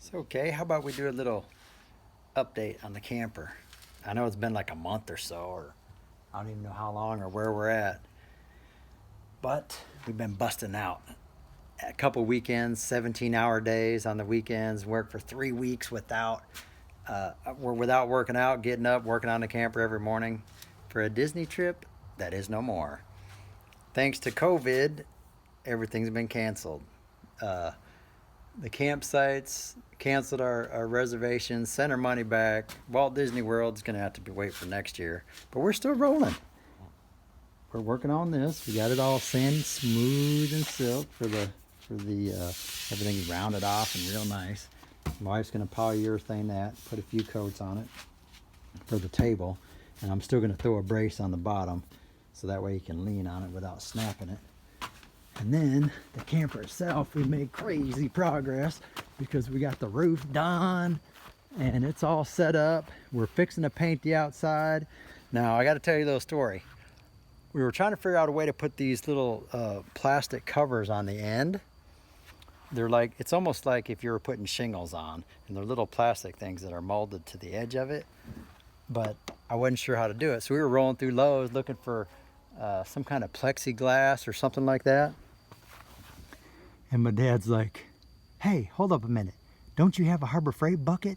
So, okay, how about we do a little update on the camper? I know it's been like a month or so, or I don't even know how long or where we're at, but we've been busting out. A couple weekends, 17-hour days on the weekends, work for 3 weeks without working out, getting up, working on the camper every morning. For a Disney trip, that is no more. Thanks to COVID, everything's been canceled. The campsites canceled our reservations, sent our money back. Walt Disney World's going to have to wait for next year, but we're still rolling. We're working on this. We got it all sanded, smooth, and silk for the everything's rounded off and real nice. My wife's going to polyurethane that, put a few coats on it for the table, and I'm still going to throw a brace on the bottom so that way you can lean on it without snapping it. And then the camper itself, we made crazy progress because we got the roof done and it's all set up. We're fixing to paint the outside. Now I got to tell you a little story. We were trying to figure out a way to put these little plastic covers on the end. They're like, it's almost like if you were putting shingles on, and they're little plastic things that are molded to the edge of it. But I wasn't sure how to do it. So we were rolling through Lowe's looking for some kind of plexiglass or something like that. And my dad's like, hey, hold up a minute. Don't you have a Harbor Freight bucket?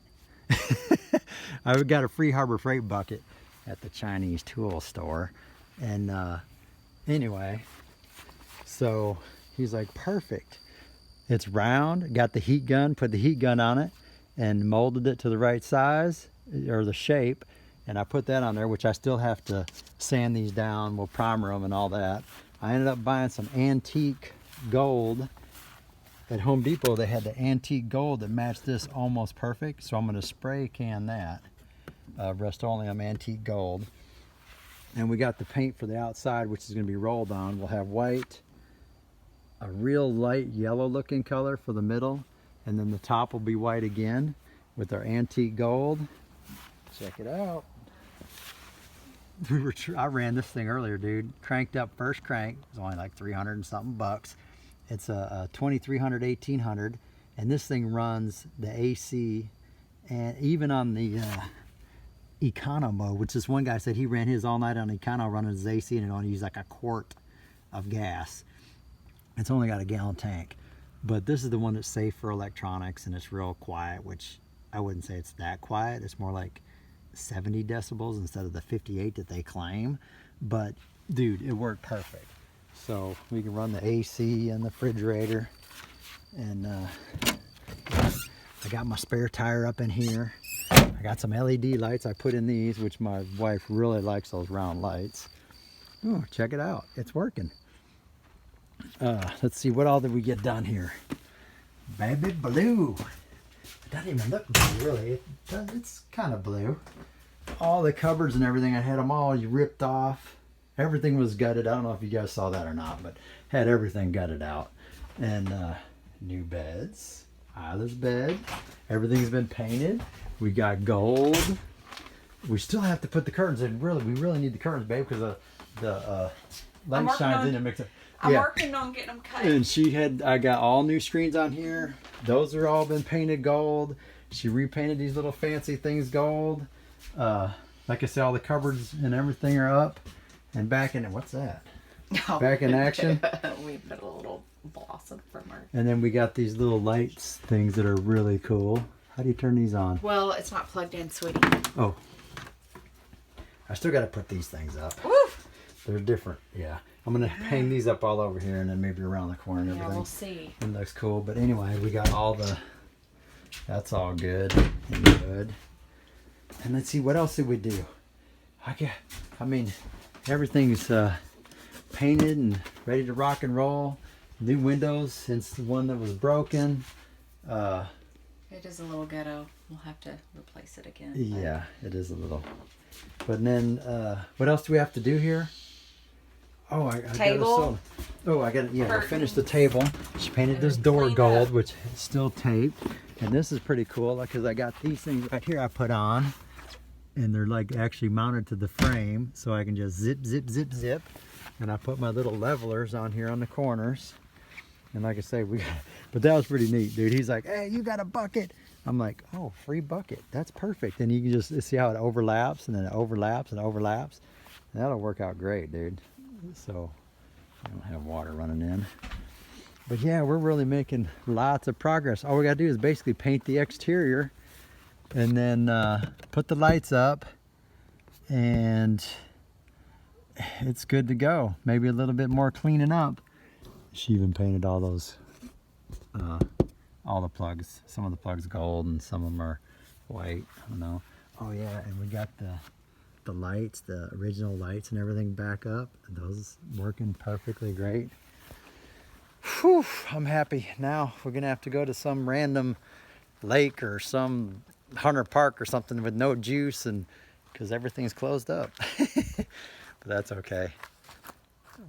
I got a free Harbor Freight bucket at the Chinese tool store. And anyway, so he's like, perfect. It's round, got the heat gun, put the heat gun on it and molded it to the right size or the shape. And I put that on there, which I still have to sand these down. We'll primer them and all that. I ended up buying some antique gold. At Home Depot, they had the antique gold that matched this almost perfect. So I'm going to spray can that. Rust-Oleum antique gold. And we got the paint for the outside, which is going to be rolled on. We'll have white, a real light yellow looking color for the middle. And then the top will be white again with our antique gold. Check it out. I ran this thing earlier, dude. Cranked up first crank. It was only like 300 and something bucks. It's a 2300, 1800, and this thing runs the AC, and even on the econo mode, which this one guy said he ran his all night on econo running his AC, and it only used like a quart of gas. It's only got a gallon tank, but this is the one that's safe for electronics, and it's real quiet, which I wouldn't say it's that quiet. It's more like 70 decibels instead of the 58 that they claim. But dude, it worked perfect. So we can run the AC and the refrigerator. And I got my spare tire up in here. I got some LED lights I put in these, which my wife really likes, those round lights. Oh, check it out. It's working. Let's see, what all did we get done here? Baby blue. It doesn't even look blue, really. It's kind of blue. All the cupboards and everything, I had them all ripped off. Everything was gutted. I don't know if you guys saw that or not, but had everything gutted out. And new beds, Isla's bed. Everything's been painted. We got gold. We still have to put the curtains in. We really need the curtains, babe, because the light shines in and makes it. I'm working on getting them cut. And I got all new screens on here. Those are all been painted gold. She repainted these little fancy things gold. Like I said, all the cupboards and everything are up. And back in, what's that? Oh. Back in action. We put a little blossom from her. And then we got these little lights things that are really cool. How do you turn these on? Well, it's not plugged in, sweetie. Oh. I still got to put these things up. Woo! They're different, yeah. I'm going to hang these up all over here and then maybe around the corner and everything. Yeah, we'll see. It looks cool. But anyway, we got all that's all good and good. And let's see, what else did we do? Everything's painted and ready to rock and roll. New windows since the one that was broken. It is a little ghetto. We'll have to replace it again. Yeah, it is a little. But then, what else do we have to do here? Oh, I table. I got it. Yeah, we finished the table. She painted this door gold, which is still taped. And this is pretty cool because I got these things right here I put on. And they're like actually mounted to the frame, so I can just zip, zip, zip, zip. And I put my little levelers on here on the corners. And like I say, but that was pretty neat, dude. He's like, hey, you got a bucket. I'm like, oh, free bucket. That's perfect. And you can just see how it overlaps and then it overlaps and overlaps. And that'll work out great, dude. So I don't have water running in. But yeah, we're really making lots of progress. All we gotta do is basically paint the exterior and then put the lights up, and it's good to go. Maybe a little bit more cleaning up. She even painted all those, all the plugs. Some of the plugs gold and some of them are white. I don't know. Oh yeah, and we got the lights, the original lights and everything back up. Those working perfectly great. Whew, I'm happy. Now we're gonna have to go to some random lake or some Hunter Park or something with no juice, and because everything's closed up. But that's okay.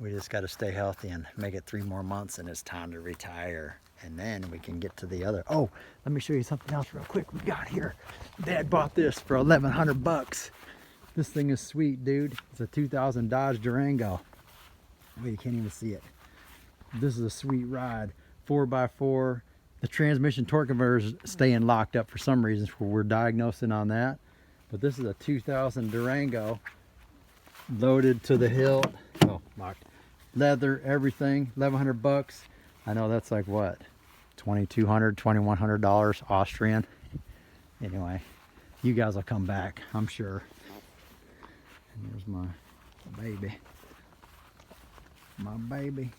We just got to stay healthy and make it 3 more months, and it's time to retire. And then we can get to the other. Oh, let me show you something else real quick. We got here. Dad bought this for 1,100 bucks. This thing is sweet, dude. It's a 2000 Dodge Durango. Oh, you can't even see it. This is a sweet ride. 4x4. The transmission torque converter is staying locked up for some reasons. We're diagnosing on that. But this is a 2000 Durango, loaded to the hilt. Oh, locked. Leather, everything. 1,100 bucks. I know that's like what? $2,200, $2,100 Austrian. Anyway, you guys will come back, I'm sure. And there's my baby. My baby.